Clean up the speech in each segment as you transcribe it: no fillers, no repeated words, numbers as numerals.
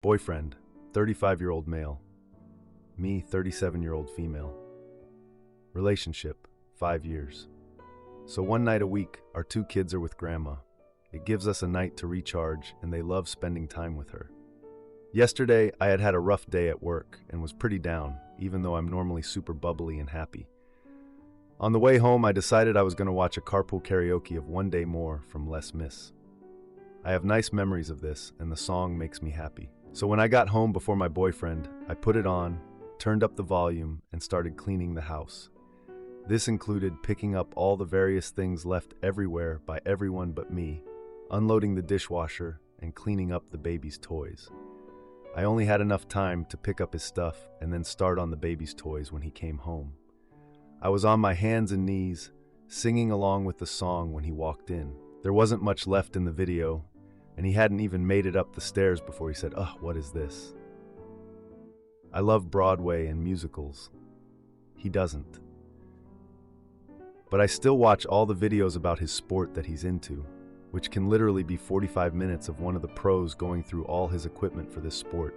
Boyfriend, 35-year-old male. Me, 37-year-old female. Relationship, 5 years. So one night a week, our 2 kids are with grandma. It gives us a night to recharge, and they love spending time with her. Yesterday, I had a rough day at work and was pretty down, even though I'm normally super bubbly and happy. On the way home, I decided I was going to watch a carpool karaoke of One Day More from Les Mis. I have nice memories of this, and the song makes me happy. So when I got home before my boyfriend, I put it on, turned up the volume, and started cleaning the house. This included picking up all the various things left everywhere by everyone but me, unloading the dishwasher, and cleaning up the baby's toys. I only had enough time to pick up his stuff and then start on the baby's toys when he came home. I was on my hands and knees, singing along with the song when he walked in. There wasn't much left in the video, and he hadn't even made it up the stairs before he said, "Ugh, what is this?" I love Broadway and musicals. He doesn't. But I still watch all the videos about his sport that he's into, which can literally be 45 minutes of one of the pros going through all his equipment for this sport.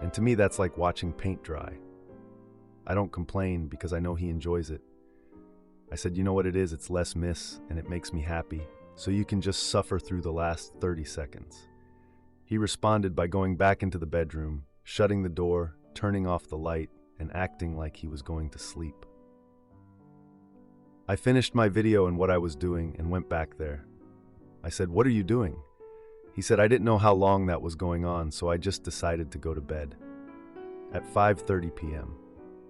And to me, that's like watching paint dry. I don't complain because I know he enjoys it. I said, you know what it is? It's Les Mis, and it makes me happy. So you can just suffer through the last 30 seconds. He responded by going back into the bedroom, shutting the door, turning off the light, and acting like he was going to sleep. I finished my video and what I was doing and went back there. I said, "What are you doing?" He said, "I didn't know how long that was going on, so I just decided to go to bed." At 5:30 p.m.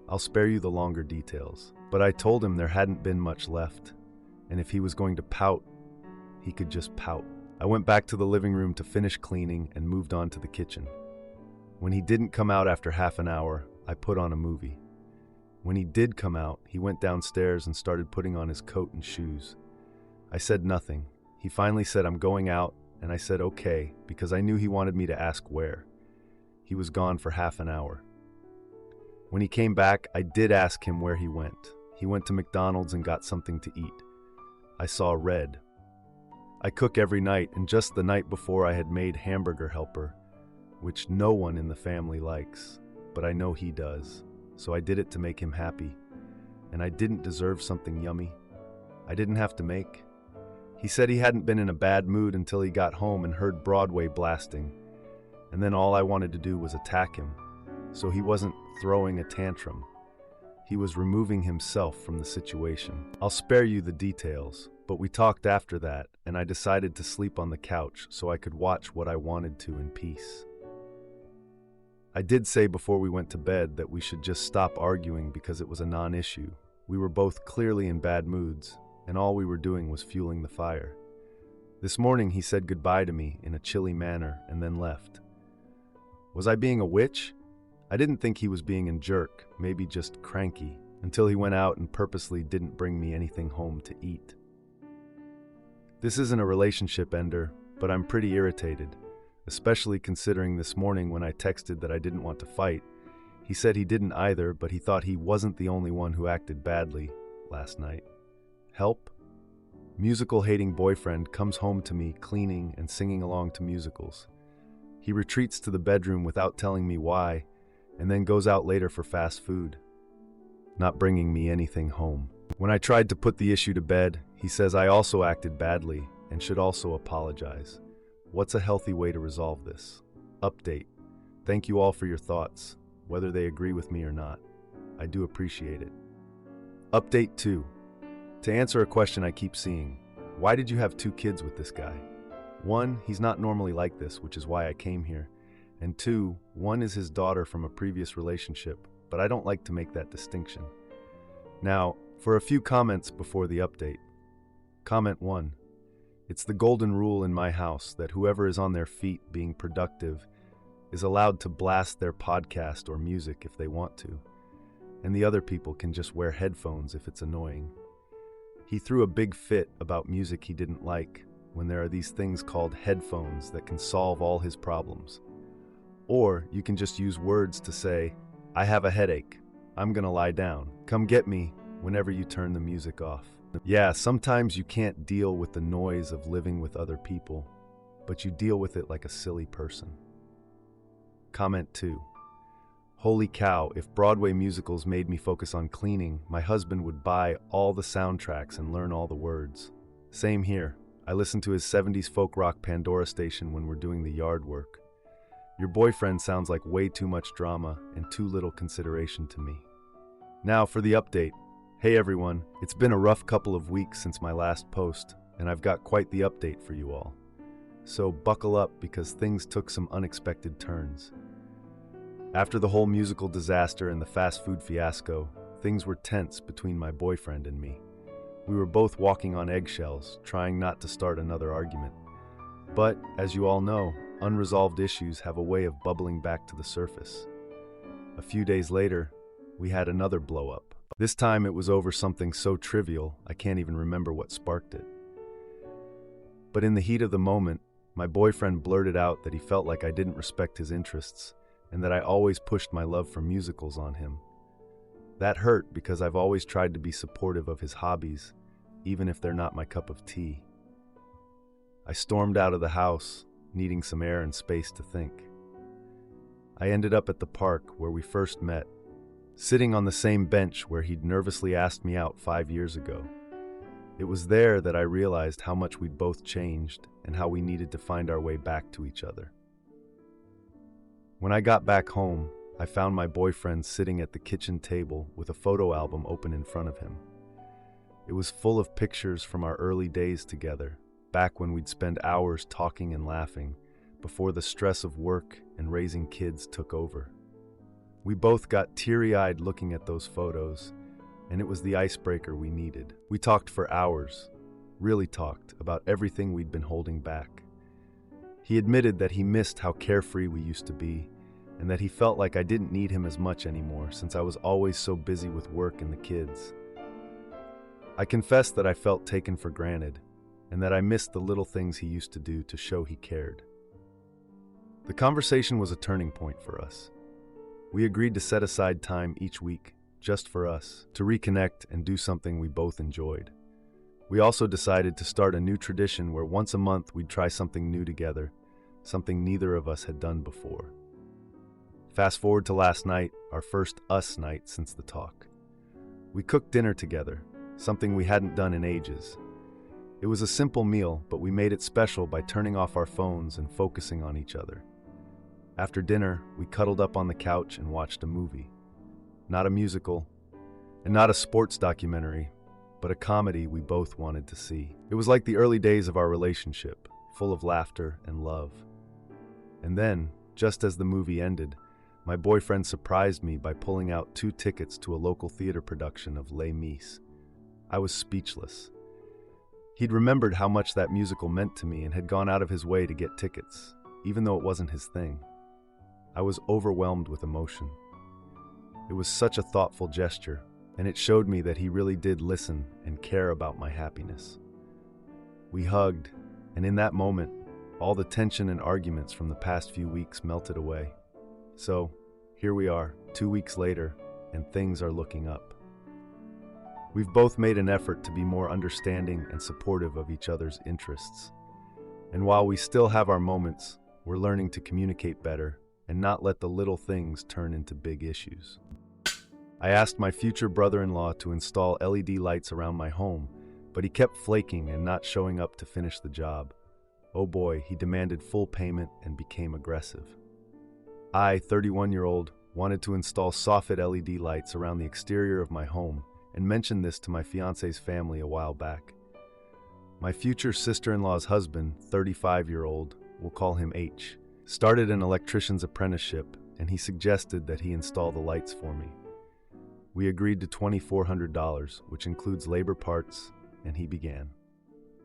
I'll spare you the longer details, but I told him there hadn't been much left, and if he was going to pout, he could just pout. I went back to the living room to finish cleaning and moved on to the kitchen. When he didn't come out after half an hour, I put on a movie. When he did come out, he went downstairs and started putting on his coat and shoes. I said nothing. He finally said, "I'm going out," and I said okay, because I knew he wanted me to ask where. He was gone for half an hour. When he came back, I did ask him where he went. He went to McDonald's and got something to eat. I saw red. I cook every night, and just the night before I had made hamburger helper, which no one in the family likes, but I know he does. So I did it to make him happy. And I didn't deserve something yummy. I didn't have to make. He said he hadn't been in a bad mood until he got home and heard Broadway blasting. And then all I wanted to do was attack him. So he wasn't throwing a tantrum. He was removing himself from the situation. I'll spare you the details, but we talked after that, and I decided to sleep on the couch so I could watch what I wanted to in peace. I did say before we went to bed that we should just stop arguing because it was a non-issue. We were both clearly in bad moods, and all we were doing was fueling the fire. This morning he said goodbye to me in a chilly manner and then left. Was I being a witch? I didn't think he was being a jerk, maybe just cranky, until he went out and purposely didn't bring me anything home to eat. This isn't a relationship ender, but I'm pretty irritated, especially considering this morning when I texted that I didn't want to fight. He said he didn't either, but he thought he wasn't the only one who acted badly last night. Help? Musical-hating boyfriend comes home to me cleaning and singing along to musicals. He retreats to the bedroom without telling me why, and then goes out later for fast food, not bringing me anything home. When I tried to put the issue to bed, he says I also acted badly and should also apologize. What's a healthy way to resolve this? Update. Thank you all for your thoughts, whether they agree with me or not. I do appreciate it. Update 2. To answer a question I keep seeing, why did you have 2 kids with this guy? 1, he's not normally like this, which is why I came here. And 2, one is his daughter from a previous relationship, but I don't like to make that distinction. Now, for a few comments before the update. Comment 1. It's the golden rule in my house that whoever is on their feet being productive is allowed to blast their podcast or music if they want to, and the other people can just wear headphones if it's annoying. He threw a big fit about music he didn't like when there are these things called headphones that can solve all his problems. Or you can just use words to say, "I have a headache. I'm gonna lie down. Come get me," whenever you turn the music off. Yeah, sometimes you can't deal with the noise of living with other people, but you deal with it like a silly person. Comment 2. Holy cow, if Broadway musicals made me focus on cleaning, my husband would buy all the soundtracks and learn all the words. Same here. I listen to his 70s folk rock Pandora station when we're doing the yard work. Your boyfriend sounds like way too much drama and too little consideration to me. Now for the update. Hey everyone, it's been a rough couple of weeks since my last post, and I've got quite the update for you all. So buckle up because things took some unexpected turns. After the whole musical disaster and the fast food fiasco, things were tense between my boyfriend and me. We were both walking on eggshells, trying not to start another argument. But, as you all know, unresolved issues have a way of bubbling back to the surface. A few days later, we had another blow-up. This time it was over something so trivial, I can't even remember what sparked it. But in the heat of the moment, my boyfriend blurted out that he felt like I didn't respect his interests, and that I always pushed my love for musicals on him. That hurt because I've always tried to be supportive of his hobbies, even if they're not my cup of tea. I stormed out of the house, needing some air and space to think. I ended up at the park where we first met, sitting on the same bench where he'd nervously asked me out 5 years ago. It was there that I realized how much we'd both changed and how we needed to find our way back to each other. When I got back home, I found my boyfriend sitting at the kitchen table with a photo album open in front of him. It was full of pictures from our early days together, back when we'd spend hours talking and laughing, before the stress of work and raising kids took over. We both got teary-eyed looking at those photos, and it was the icebreaker we needed. We talked for hours, really talked, about everything we'd been holding back. He admitted that he missed how carefree we used to be, and that he felt like I didn't need him as much anymore since I was always so busy with work and the kids. I confessed that I felt taken for granted, and that I missed the little things he used to do to show he cared. The conversation was a turning point for us. We agreed to set aside time each week, just for us, to reconnect and do something we both enjoyed. We also decided to start a new tradition where once a month we'd try something new together, something neither of us had done before. Fast forward to last night, our first us night since the talk. We cooked dinner together, something we hadn't done in ages. It was a simple meal, but we made it special by turning off our phones and focusing on each other. After dinner, we cuddled up on the couch and watched a movie. Not a musical, and not a sports documentary, but a comedy we both wanted to see. It was like the early days of our relationship, full of laughter and love. And then, just as the movie ended, my boyfriend surprised me by pulling out 2 tickets to a local theater production of Les Mis. I was speechless. He'd remembered how much that musical meant to me and had gone out of his way to get tickets, even though it wasn't his thing. I was overwhelmed with emotion. It was such a thoughtful gesture, and it showed me that he really did listen and care about my happiness. We hugged, and in that moment, all the tension and arguments from the past few weeks melted away. So, here we are, 2 weeks later, and things are looking up. We've both made an effort to be more understanding and supportive of each other's interests. And while we still have our moments, we're learning to communicate better and not let the little things turn into big issues. I asked my future brother-in-law to install LED lights around my home, but he kept flaking and not showing up to finish the job. Oh boy, he demanded full payment and became aggressive. I, 31-year-old, wanted to install soffit LED lights around the exterior of my home and mentioned this to my fiance's family a while back. My future sister-in-law's husband, 35-year-old, we'll call him H, started an electrician's apprenticeship, and he suggested that he install the lights for me. We agreed to $2,400, which includes labor parts, and he began.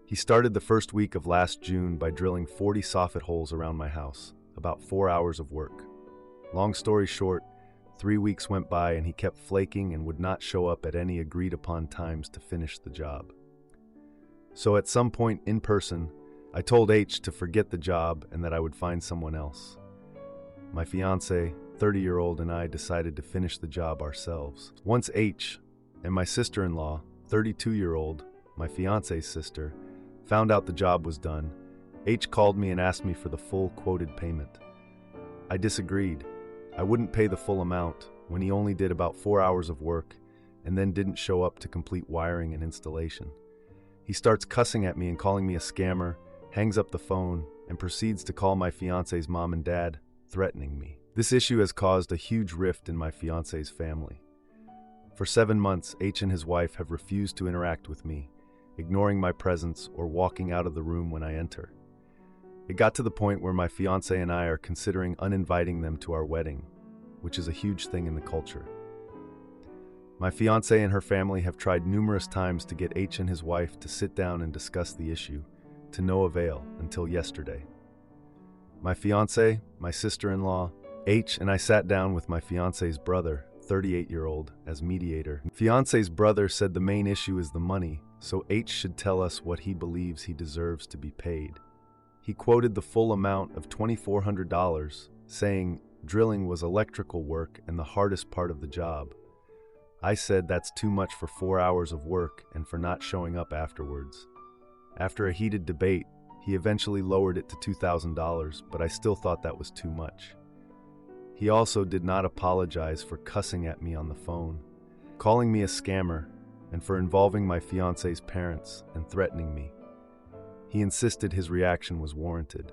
He started the first week of last June by drilling 40 soffit holes around my house, about 4 hours of work. Long story short, 3 weeks went by and he kept flaking and would not show up at any agreed-upon times to finish the job. So at some point in person, I told H to forget the job and that I would find someone else. My fiancé, 30-year-old, and I decided to finish the job ourselves. Once H and my sister-in-law, 32-year-old, my fiancé's sister, found out the job was done, H called me and asked me for the full quoted payment. I disagreed. I wouldn't pay the full amount when he only did about 4 hours of work and then didn't show up to complete wiring and installation. He starts cussing at me and calling me a scammer, hangs up the phone, and proceeds to call my fiance's mom and dad, threatening me. This issue has caused a huge rift in my fiance's family. For 7 months, H and his wife have refused to interact with me, ignoring my presence or walking out of the room when I enter. It got to the point where my fiance and I are considering uninviting them to our wedding, which is a huge thing in the culture. My fiance and her family have tried numerous times to get H and his wife to sit down and discuss the issue, to no avail until yesterday. My fiance, my sister-in-law, H, and I sat down with my fiance's brother, 38-year-old, as mediator. Fiance's brother said the main issue is the money, so H should tell us what he believes he deserves to be paid. He quoted the full amount of $2,400, saying drilling was electrical work and the hardest part of the job. I said that's too much for 4 hours of work and for not showing up afterwards. After a heated debate, he eventually lowered it to $2,000, but I still thought that was too much. He also did not apologize for cussing at me on the phone, calling me a scammer, and for involving my fiance's parents and threatening me. He insisted his reaction was warranted.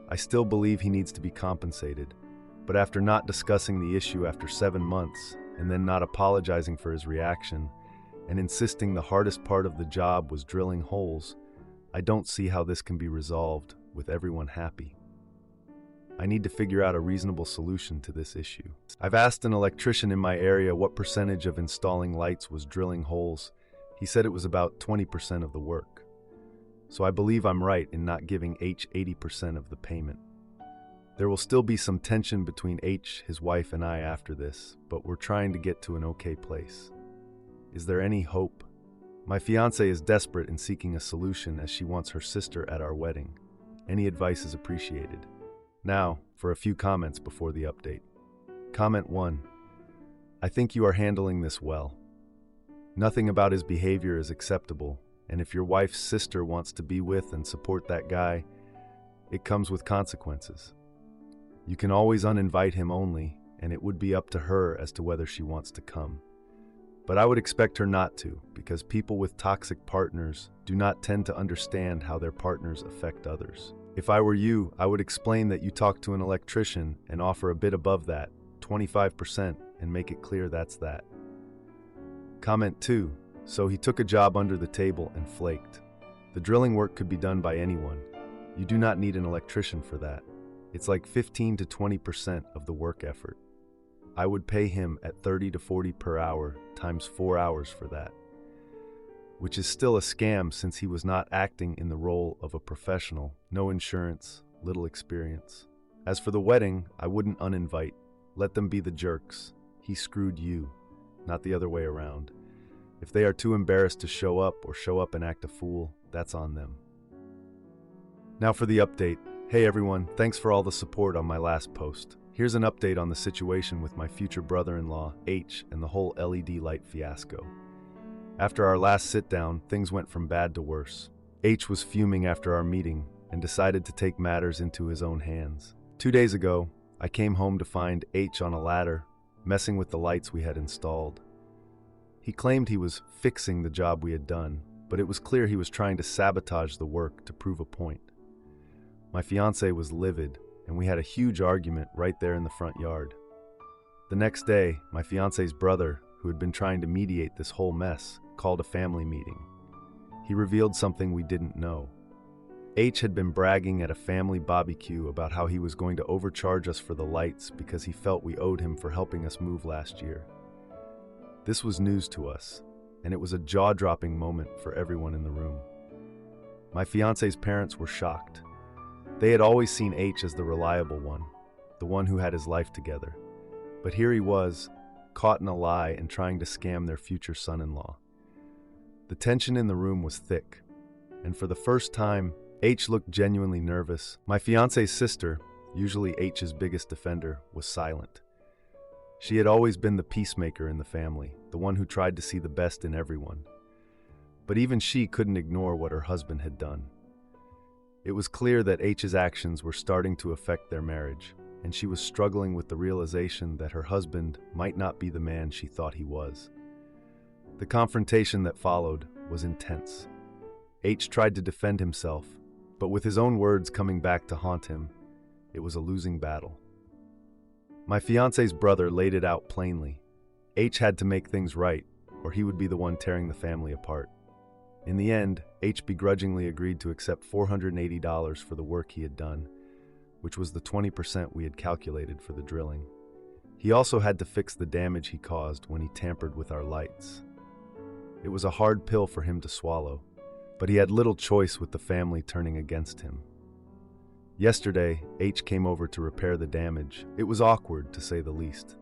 I still believe he needs to be compensated, but after not discussing the issue after 7 months, and then not apologizing for his reaction, and insisting the hardest part of the job was drilling holes, I don't see how this can be resolved with everyone happy. I need to figure out a reasonable solution to this issue. I've asked an electrician in my area what percentage of installing lights was drilling holes. He said it was about 20% of the work. So I believe I'm right in not giving H 80% of the payment. There will still be some tension between H, his wife, and I after this, but we're trying to get to an okay place. Is there any hope? My fiancée is desperate in seeking a solution as she wants her sister at our wedding. Any advice is appreciated. Now, for a few comments before the update. Comment 1. I think you are handling this well. Nothing about his behavior is acceptable, and if your wife's sister wants to be with and support that guy, it comes with consequences. You can always uninvite him only, and it would be up to her as to whether she wants to come. But I would expect her not to, because people with toxic partners do not tend to understand how their partners affect others. If I were you, I would explain that you talked to an electrician and offer a bit above that, 25%, and make it clear that's that. Comment 2. So he took a job under the table and flaked. The drilling work could be done by anyone. You do not need an electrician for that. It's like 15 to 20% of the work effort. I would pay him at 30 to 40 per hour times 4 hours for that, which is still a scam since he was not acting in the role of a professional, no insurance, little experience. As for the wedding, I wouldn't uninvite. Let them be the jerks. He screwed you, not the other way around. If they are too embarrassed to show up or show up and act a fool, that's on them. Now for the update. Hey everyone, thanks for all the support on my last post. Here's an update on the situation with my future brother-in-law, H, and the whole LED light fiasco. After our last sit-down, things went from bad to worse. H was fuming after our meeting and decided to take matters into his own hands. 2 days ago, I came home to find H on a ladder, messing with the lights we had installed. He claimed he was fixing the job we had done, but it was clear he was trying to sabotage the work to prove a point. My fiancée was livid, and we had a huge argument right there in the front yard. The next day, my fiancé's brother, who had been trying to mediate this whole mess, called a family meeting. He revealed something we didn't know. H had been bragging at a family barbecue about how he was going to overcharge us for the lights because he felt we owed him for helping us move last year. This was news to us, and it was a jaw-dropping moment for everyone in the room. My fiancé's parents were shocked. They had always seen H as the reliable one, the one who had his life together. But here he was, caught in a lie and trying to scam their future son-in-law. The tension in the room was thick, and for the first time, H looked genuinely nervous. My fiancé's sister, usually H's biggest defender, was silent. She had always been the peacemaker in the family, the one who tried to see the best in everyone. But even she couldn't ignore what her husband had done. It was clear that H's actions were starting to affect their marriage, and she was struggling with the realization that her husband might not be the man she thought he was. The confrontation that followed was intense. H tried to defend himself, but with his own words coming back to haunt him, it was a losing battle. My fiance's brother laid it out plainly. H had to make things right, or he would be the one tearing the family apart. In the end, H begrudgingly agreed to accept $480 for the work he had done, which was the 20% we had calculated for the drilling. He also had to fix the damage he caused when he tampered with our lights. It was a hard pill for him to swallow, but he had little choice with the family turning against him. Yesterday, H came over to repair the damage. It was awkward, to say the least.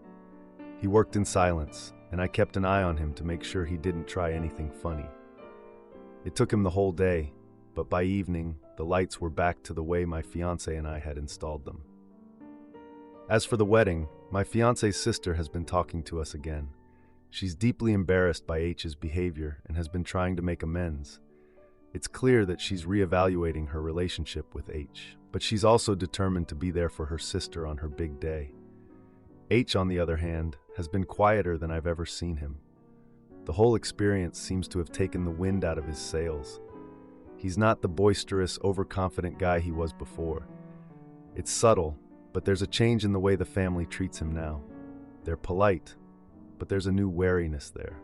He worked in silence, and I kept an eye on him to make sure he didn't try anything funny. It took him the whole day, but by evening, the lights were back to the way my fiancé and I had installed them. As for the wedding, my fiancé's sister has been talking to us again. She's deeply embarrassed by H's behavior and has been trying to make amends. It's clear that she's reevaluating her relationship with H, but she's also determined to be there for her sister on her big day. H, on the other hand, has been quieter than I've ever seen him. The whole experience seems to have taken the wind out of his sails. He's not the boisterous, overconfident guy he was before. It's subtle, but there's a change in the way the family treats him now. They're polite, but there's a new wariness there.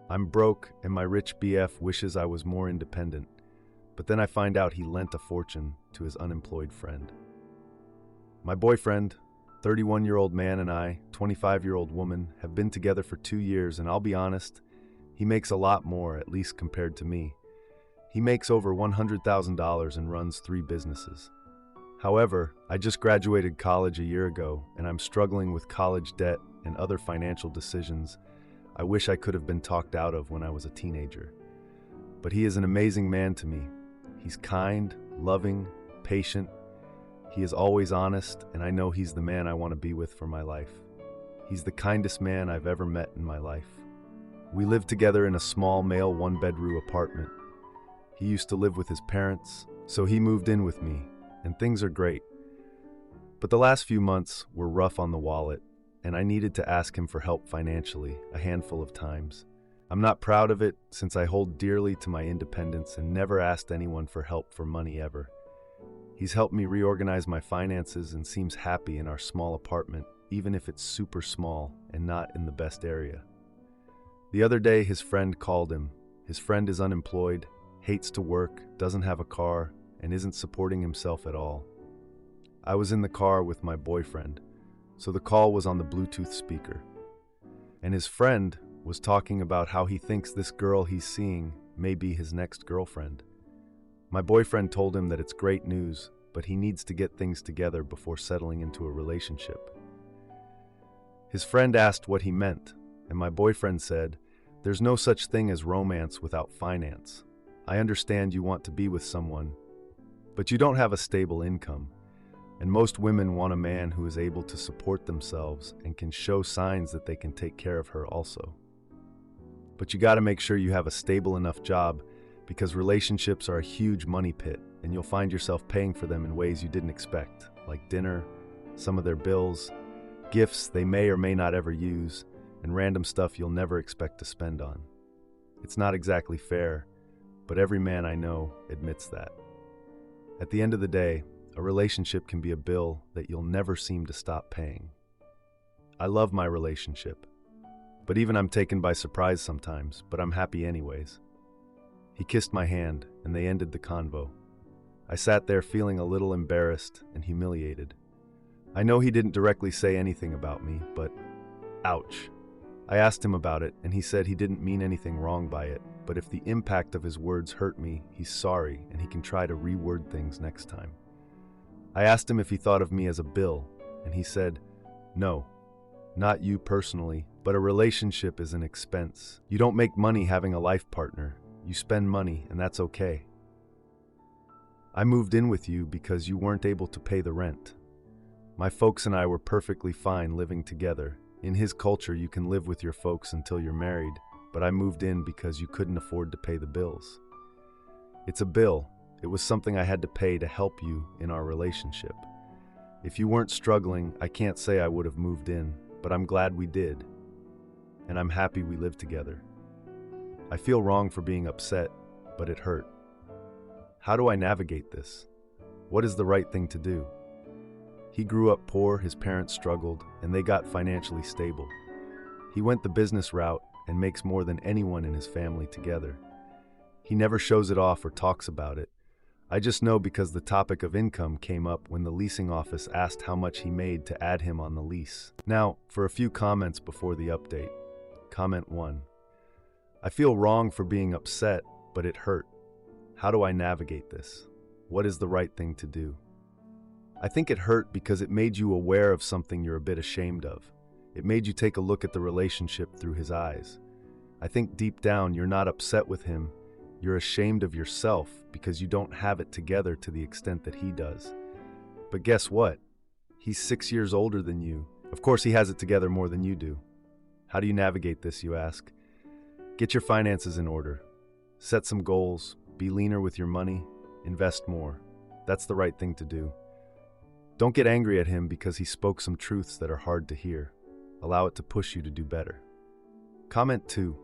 I'm broke, and my rich BF wishes I was more independent, but then I find out he lent a fortune to his unemployed friend. My boyfriend, 31-year-old man, and I, 25-year-old woman, have been together for 2 years, and I'll be honest, he makes a lot more, at least compared to me. He makes over $100,000 and runs 3 businesses. However, I just graduated college a year ago, and I'm struggling with college debt and other financial decisions I wish I could have been talked out of when I was a teenager. But he is an amazing man to me. He's kind, loving, patient. He is always honest, and I know he's the man I want to be with for my life. He's the kindest man I've ever met in my life. We live together in a small male 1-bedroom apartment. He used to live with his parents, so he moved in with me, and things are great. But the last few months were rough on the wallet, and I needed to ask him for help financially a handful of times. I'm not proud of it, since I hold dearly to my independence and never asked anyone for help for money ever. He's helped me reorganize my finances and seems happy in our small apartment, even if it's super small and not in the best area. The other day, his friend called him. His friend is unemployed, hates to work, doesn't have a car, and isn't supporting himself at all. I was in the car with my boyfriend, so the call was on the Bluetooth speaker. And his friend was talking about how he thinks this girl he's seeing may be his next girlfriend. My boyfriend told him that it's great news, but he needs to get things together before settling into a relationship. His friend asked what he meant, and my boyfriend said, "There's no such thing as romance without finance. I understand you want to be with someone, but you don't have a stable income. And most women want a man who is able to support themselves and can show signs that they can take care of her also. But you gotta make sure you have a stable enough job, because relationships are a huge money pit, and you'll find yourself paying for them in ways you didn't expect, like dinner, some of their bills, gifts they may or may not ever use, and random stuff you'll never expect to spend on. It's not exactly fair, but every man I know admits that. At the end of the day, a relationship can be a bill that you'll never seem to stop paying. I love my relationship, but even I'm taken by surprise sometimes, but I'm happy anyways." He kissed my hand, and they ended the convo. I sat there feeling a little embarrassed and humiliated. I know he didn't directly say anything about me, but ouch. I asked him about it, and he said he didn't mean anything wrong by it, but if the impact of his words hurt me, he's sorry, and he can try to reword things next time. I asked him if he thought of me as a bill, and he said, "No, not you personally, but a relationship is an expense. You don't make money having a life partner. You spend money, and that's okay. I moved in with you because you weren't able to pay the rent. My folks and I were perfectly fine living together. In his culture, you can live with your folks until you're married, but I moved in because you couldn't afford to pay the bills. It's a bill. It was something I had to pay to help you in our relationship. If you weren't struggling, I can't say I would have moved in, but I'm glad we did. And I'm happy we live together. I feel wrong for being upset, but it hurt. How do I navigate this? What is the right thing to do? He grew up poor, his parents struggled, and they got financially stable. He went the business route and makes more than anyone in his family together. He never shows it off or talks about it. I just know because the topic of income came up when the leasing office asked how much he made to add him on the lease. Now, for a few comments before the update. Comment 1. I feel wrong for being upset, but it hurt. How do I navigate this? What is the right thing to do? I think it hurt because it made you aware of something you're a bit ashamed of. It made you take a look at the relationship through his eyes. I think deep down you're not upset with him. You're ashamed of yourself because you don't have it together to the extent that he does. But guess what? He's 6 years older than you. Of course, he has it together more than you do. How do you navigate this, you ask? Get your finances in order. Set some goals. Be leaner with your money. Invest more. That's the right thing to do. Don't get angry at him because he spoke some truths that are hard to hear. Allow it to push you to do better. Comment 2.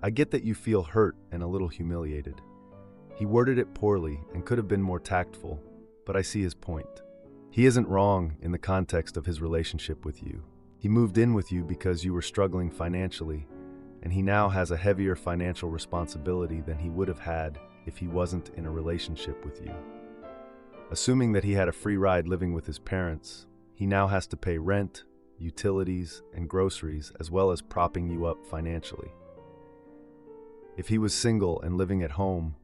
I get that you feel hurt and a little humiliated. He worded it poorly and could have been more tactful, but I see his point. He isn't wrong in the context of his relationship with you. He moved in with you because you were struggling financially, and he now has a heavier financial responsibility than he would have had if he wasn't in a relationship with you. Assuming that he had a free ride living with his parents, he now has to pay rent, utilities, and groceries, as well as propping you up financially. If he was single and living at home,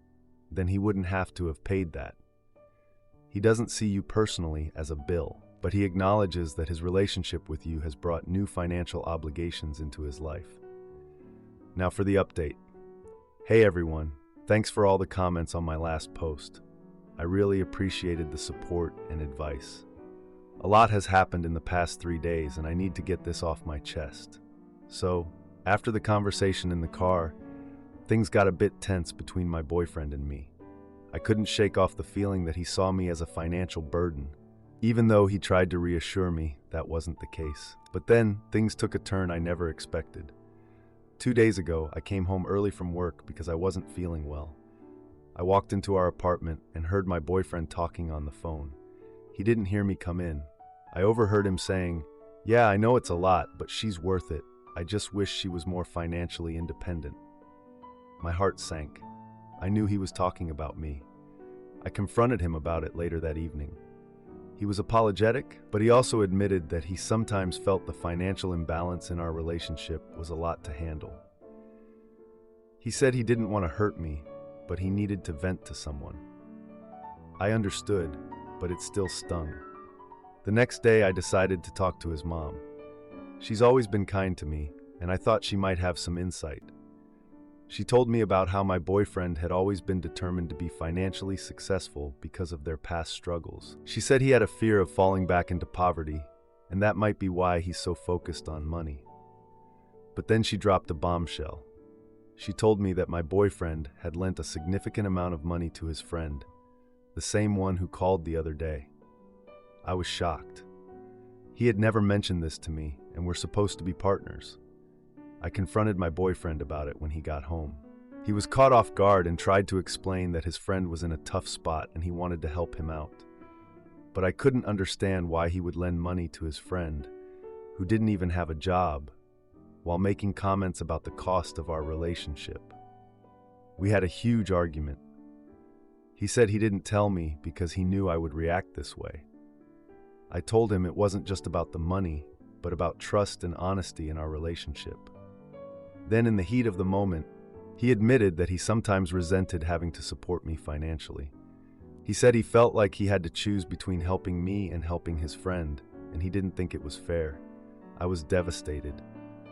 then he wouldn't have to have paid that. He doesn't see you personally as a bill, but he acknowledges that his relationship with you has brought new financial obligations into his life. Now for the update. Hey everyone, thanks for all the comments on my last post. I really appreciated the support and advice. A lot has happened in the past 3 days and I need to get this off my chest. So, after the conversation in the car, things got a bit tense between my boyfriend and me. I couldn't shake off the feeling that he saw me as a financial burden. Even though he tried to reassure me, that wasn't the case. But then, things took a turn I never expected. 2 days ago, I came home early from work because I wasn't feeling well. I walked into our apartment and heard my boyfriend talking on the phone. He didn't hear me come in. I overheard him saying, "Yeah, I know it's a lot, but she's worth it. I just wish she was more financially independent." My heart sank. I knew he was talking about me. I confronted him about it later that evening. He was apologetic, but he also admitted that he sometimes felt the financial imbalance in our relationship was a lot to handle. He said he didn't want to hurt me, but he needed to vent to someone. I understood, but it still stung. The next day I decided to talk to his mom. She's always been kind to me, and I thought she might have some insight. She told me about how my boyfriend had always been determined to be financially successful because of their past struggles. She said he had a fear of falling back into poverty, and that might be why he's so focused on money. But then she dropped a bombshell. She told me that my boyfriend had lent a significant amount of money to his friend, the same one who called the other day. I was shocked. He had never mentioned this to me, and we're supposed to be partners. I confronted my boyfriend about it when he got home. He was caught off guard and tried to explain that his friend was in a tough spot and he wanted to help him out. But I couldn't understand why he would lend money to his friend, who didn't even have a job, while making comments about the cost of our relationship. We had a huge argument. He said he didn't tell me because he knew I would react this way. I told him it wasn't just about the money, but about trust and honesty in our relationship. Then, in the heat of the moment, he admitted that he sometimes resented having to support me financially. He said he felt like he had to choose between helping me and helping his friend, and he didn't think it was fair. I was devastated.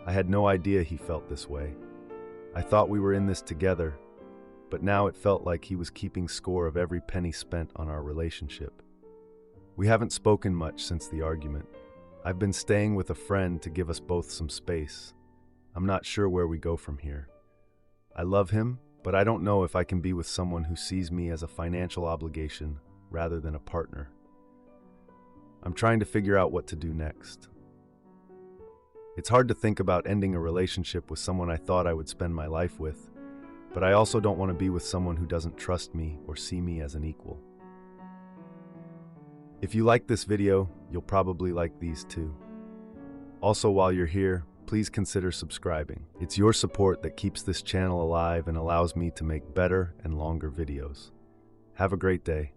I had no idea he felt this way. I thought we were in this together, but now it felt like he was keeping score of every penny spent on our relationship. We haven't spoken much since the argument. I've been staying with a friend to give us both some space. I'm not sure where we go from here. I love him, but I don't know if I can be with someone who sees me as a financial obligation rather than a partner. I'm trying to figure out what to do next. It's hard to think about ending a relationship with someone I thought I would spend my life with, but I also don't want to be with someone who doesn't trust me or see me as an equal. If you like this video, you'll probably like these too. Also, while you're here, please consider subscribing. It's your support that keeps this channel alive and allows me to make better and longer videos. Have a great day.